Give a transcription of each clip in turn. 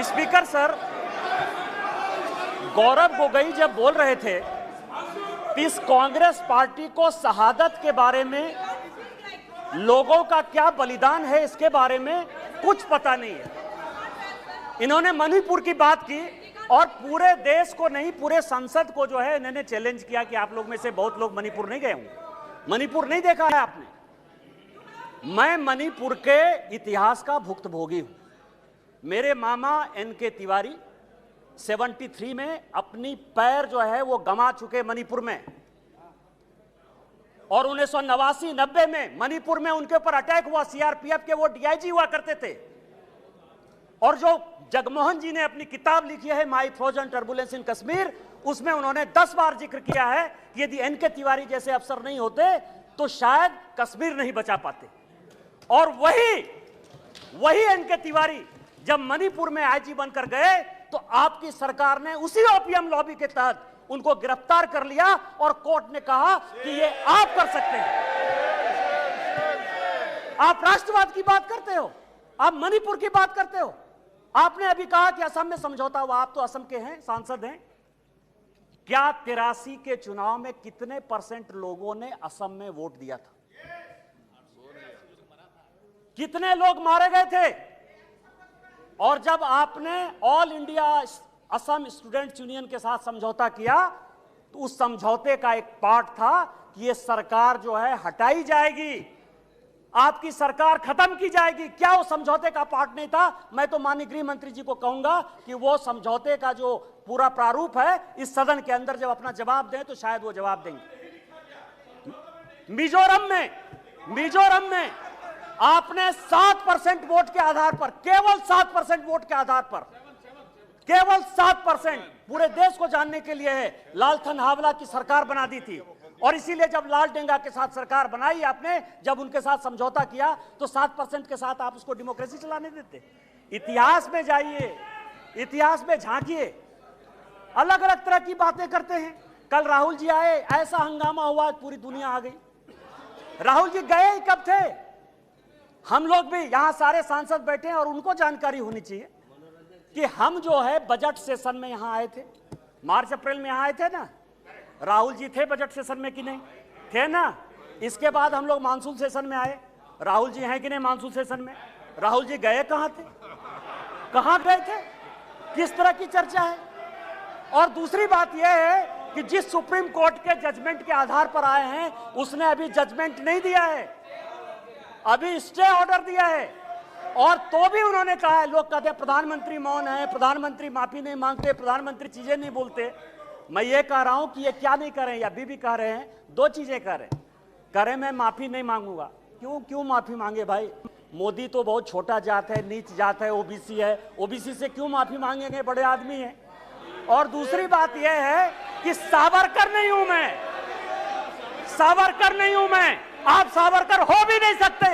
Speaker sir, Gaurav Gogoi जब बोल रहे थे इस कांग्रेस पार्टी को शहादत के बारे में, लोगों का क्या बलिदान है इसके बारे में कुछ पता नहीं है। इन्होंने मणिपुर की बात की और पूरे देश को नहीं, पूरे संसद को जो है इन्होंने चैलेंज किया कि आप लोग में से बहुत लोग मणिपुर नहीं गए होंगे, मणिपुर नहीं देखा है आपने। मैं मणिपुर के इतिहास का भुक्तभोगी हूं। मेरे मामा एनके तिवारी 73 में अपनी पैर जो है वो गंवा चुके मणिपुर में, और 1989-90 में मणिपुर में उनके ऊपर अटैक हुआ। सीआरपीएफ के वो डीआईजी हुआ करते थे। और जो जगमोहन जी ने अपनी किताब लिखी है माई फ्रोजन टर्बुलेंस इन कश्मीर, उसमें उन्होंने 10 बार जिक्र किया है कि यदि एनके तिवारी जैसे अफसर नहीं होते तो शायद कश्मीर नहीं बचा पाते। और वही एनके तिवारी जब मणिपुर में आईजी बनकर गए तो आपकी सरकार ने उसी ओपीएम लॉबी के तहत उनको गिरफ्तार कर लिया और कोर्ट ने कहा कि ये आप कर सकते हैं। आप राष्ट्रवाद की बात करते हो, आप मणिपुर की बात करते हो। आपने अभी कहा कि असम में समझौता हुआ, आप तो असम के हैं, सांसद हैं। क्या 83 के चुनाव में कितने % लोगों ने असम में वोट दिया था? कितने लोग मारे गए थे? और जब आपने all India Assam students union के साथ समझौता किया तो उस समझौते का एक पार्ट था कि ये सरकार जो है हटाई जाएगी, आपकी सरकार खत्म की जाएगी। क्या वो समझौते का पार्ट नहीं था? मैं तो माननीय गृह मंत्री जी को कहूंगा कि वो समझौते का जो पूरा प्रारूप है इस सदन के अंदर जब अपना जवाब दें तो शायद वो जवाब देंगे। मिजोरम में आपने 7% वोट के आधार पर, केवल 7% वोट के आधार पर, केवल 7% पूरे देश को जानने के लिए है, लालथन हावला की सरकार बना दी थी। और इसीलिए जब लाल डेंगा के साथ सरकार बनाई आपने, जब उनके साथ समझौता किया तो 7% के साथ आप उसको डेमोक्रेसी चलाने देते। इतिहास में जाइए, इतिहास में झांकिए, अलग अलग तरह की बातें करते हैं। कल राहुल जी आए, ऐसा हंगामा हुआ पूरी दुनिया आ गई। राहुल जी गए ही कब थे? हम लोग भी यहां सारे सांसद बैठे हैं और उनको जानकारी होनी चाहिए कि हम जो है बजट सेशन में यहां आए थे, मार्च अप्रैल में यहां आए थे ना। राहुल जी थे बजट सेशन में कि नहीं थे ना? इसके बाद हम लोग मानसून सेशन में आए, राहुल जी हैं कि नहीं मानसून सेशन में? राहुल जी गए कहां थे, कहां गए थे, किस तरह की चर्चा है? और दूसरी बात यह है कि जिस सुप्रीम कोर्ट के जजमेंट के आधार पर आए हैं उसने अभी जजमेंट नहीं दिया है, अभी स्टे ऑर्डर दिया है। और तो भी उन्होंने कहा है, लोग कहते हैं प्रधानमंत्री मौन है, प्रधानमंत्री माफी नहीं मांगते, प्रधानमंत्री चीजें नहीं बोलते। मैं ये कह रहा हूं कि ये क्या नहीं कर रहे हैं, अभी भी कह रहे हैं, दो चीजें कह रहे हैं। मैं माफी नहीं मांगूंगा। क्यों माफी मांगे भाई? मोदी तो बहुत छोटा जात है, नीच जात है, ओबीसी है, ओबीसी से क्यों माफी मांगेंगे? बड़े आदमी है। और दूसरी बात यह है कि सावरकर नहीं हूं मैं, सावरकर नहीं हूं मैं। आप सावरकर हो भी नहीं सकते,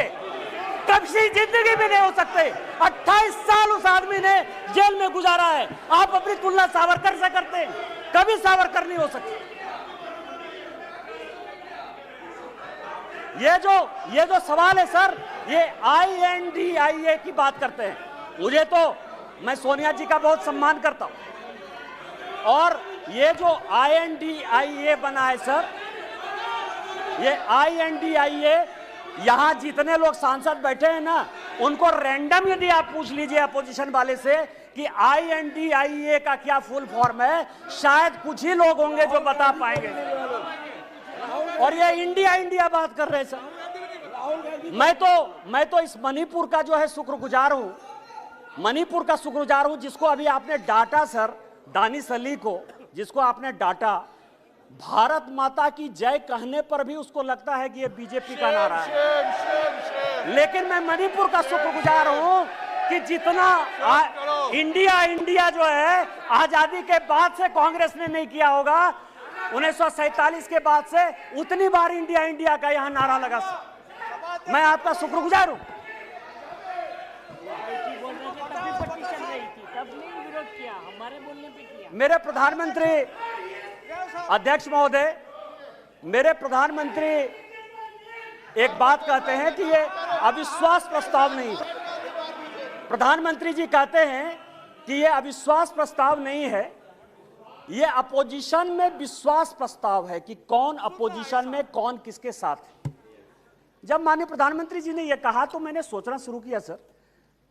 कभी जिंदगी में नहीं हो सकते। 28 साल उस आदमी ने जेल में गुजारा है, आप अपनी तुलना सावरकर से करते हैं, कभी सावरकर नहीं हो सकते। ये जो सवाल है सर, ये INDIA की बात करते हैं। मुझे तो, मैं सोनिया जी का बहुत सम्मान करता हूं, और ये जो INDIA बना है सर, ये INDIA, यहां जितने लोग सांसद बैठे हैं ना, उनको रैंडम यदि आप पूछ लीजिए अपोजिशन वाले से कि INDIA का क्या फुल फॉर्म है, शायद कुछ ही लोग होंगे जो बता पाएंगे। और ये इंडिया बात कर रहे हैं सर। मैं तो इस मणिपुर का जो है शुक्रगुजार हूं, मणिपुर का शुक्रगुजार हूं, जिसको अभी आपने डांटा सर, दानिश अली को, जिसको आपने डांटा, भारत माता की जय कहने पर भी उसको लगता है कि ये बीजेपी का नारा है। लेकिन मैं मणिपुर का शुक्रगुजार हूं कि जितना इंडिया जो है आजादी के बाद से कांग्रेस ने नहीं किया होगा, 1947 के बाद से उतनी बार इंडिया का यहां नारा लगा। मैं आपका शुक्रगुजार हूं। मेरे प्रधानमंत्री अध्यक्ष महोदय, मेरे प्रधानमंत्री एक बात कहते हैं कि ये अविश्वास प्रस्ताव नहीं। प्रधानमंत्री जी कहते हैं कि ये अविश्वास प्रस्ताव नहीं है, ये अपोजिशन में विश्वास प्रस्ताव है कि कौन अपोजिशन में कौन किसके साथ है। जब माननीय प्रधानमंत्री जी ने यह कहा तो मैंने सोचना शुरू किया सर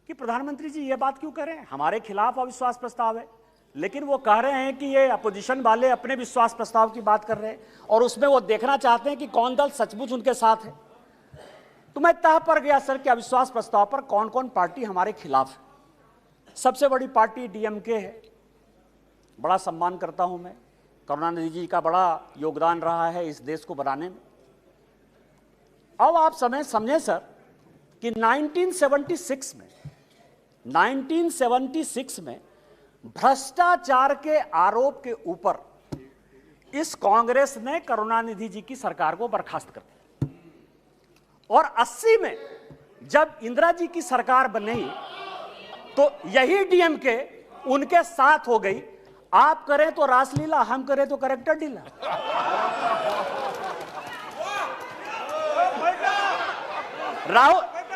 कि प्रधानमंत्री जी ये बात क्यों कर रहे हैं, हमारे खिलाफ अविश्वास प्रस्ताव है, लेकिन वो कह रहे हैं कि ये अपोजिशन वाले अपने विश्वास प्रस्ताव की बात कर रहे हैं और उसमें वो देखना चाहते हैं कि कौन दल सचमुच उनके साथ है। तो मैं तह पर गया सर कि अविश्वास प्रस्ताव पर कौन कौन पार्टी हमारे खिलाफ है। सबसे बड़ी पार्टी डीएमके है, बड़ा सम्मान करता हूं मैं, करुणानिधि जी का बड़ा योगदान रहा है इस देश को बनाने में। अब आप समझें सर कि 1976 में भ्रष्टाचार के आरोप के ऊपर इस कांग्रेस ने करुणानिधि जी की सरकार को बर्खास्त कर दिया और 80 में जब इंदिरा जी की सरकार बनी तो यही डीएमके उनके साथ हो गई। आप करें तो रासलीला, हम करें तो करेक्टर ढीला।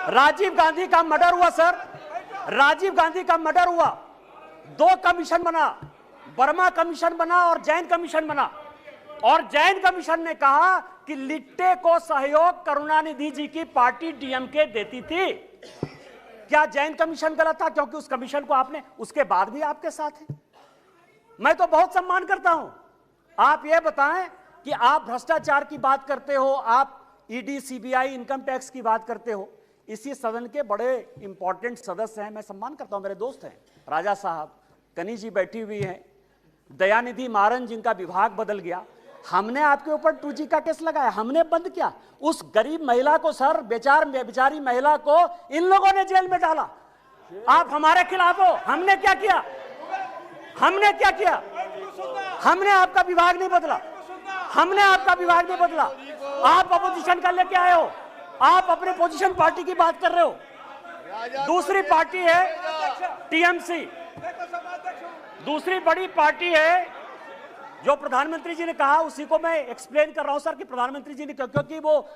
राजीव गांधी का मर्डर हुआ सर, राजीव गांधी का मर्डर हुआ, 2 कमीशन बना, वर्मा कमीशन बना और जैन कमीशन बना, और जैन कमीशन ने कहा कि लिट्टे को सहयोग करुणानिधि जी की पार्टी डीएमके देती थी। क्या जैन कमीशन गलत था? क्योंकि उस कमीशन को आपने उसके बाद भी आपके साथ है। मैं तो बहुत सम्मान करता हूं। आप यह बताएं कि आप भ्रष्टाचार की बात करते हो, आप ईडी, सीबीआई, इनकम टैक्स की बात करते हो, इसी सदन के बड़े इंपॉर्टेंट सदस्य हैं, मैं सम्मान करता हूं, मेरे दोस्त हैं, राजा साहब, कनी जी बैठी हुई हैं, दयानिधि मारन जिनका विभाग बदल गया। हमने आपके ऊपर 2G का केस लगाया, हमने बंद किया। उस गरीब महिला को सर, बेचारी महिला को इन लोगों ने जेल में डाला। आप हमारे खिलाफ हो। हमने क्या किया? हमने क्या किया? हमने आपका विभाग नहीं बदला, हमने आपका विभाग नहीं बदला। आप अपोजिशन का लेके आए हो, आप अपने पोजीशन पार्टी की बात कर रहे हो। दूसरी पार्टी है टीएमसी, दूसरी बड़ी पार्टी है जो प्रधानमंत्री जी ने कहा, उसी को मैं एक्सप्लेन कर रहा हूं सर कि प्रधानमंत्री जी ने, क्योंकि वो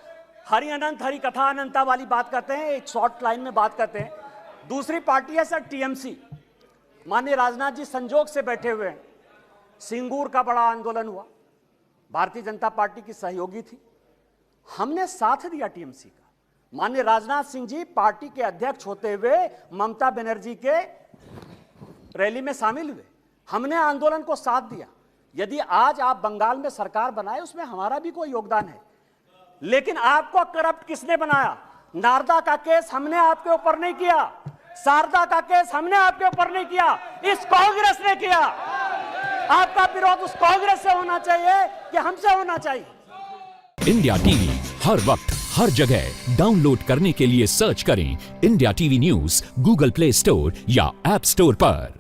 हरि अनंत हरि कथा अनंता वाली बात करते हैं, एक शॉर्ट लाइन में बात करते हैं। दूसरी पार्टी है सर टीएमसी। माननीय राजनाथ जी संजोग से बैठे हुए हैं। सिंगूर का बड़ा आंदोलन हुआ, भारतीय जनता पार्टी की सहयोगी थी, हमने साथ दिया टीएमसी का। माननीय राजनाथ सिंह जी पार्टी के अध्यक्ष होते हुए ममता बनर्जी के रैली में शामिल हुए, हमने आंदोलन को साथ दिया। यदि आज आप बंगाल में सरकार बनाए, उसमें हमारा भी कोई योगदान है, लेकिन आपको करप्ट किसने बनाया? नारदा का केस हमने आपके ऊपर नहीं किया, शारदा का केस हमने आपके ऊपर नहीं किया, इस कांग्रेस ने किया। आपका विरोध उस कांग्रेस से होना चाहिए कि हमसे होना चाहिए? इंडिया टीवी हर वक्त हर जगह डाउनलोड करने के लिए सर्च करें India TV news Google play store या ऐप स्टोर पर।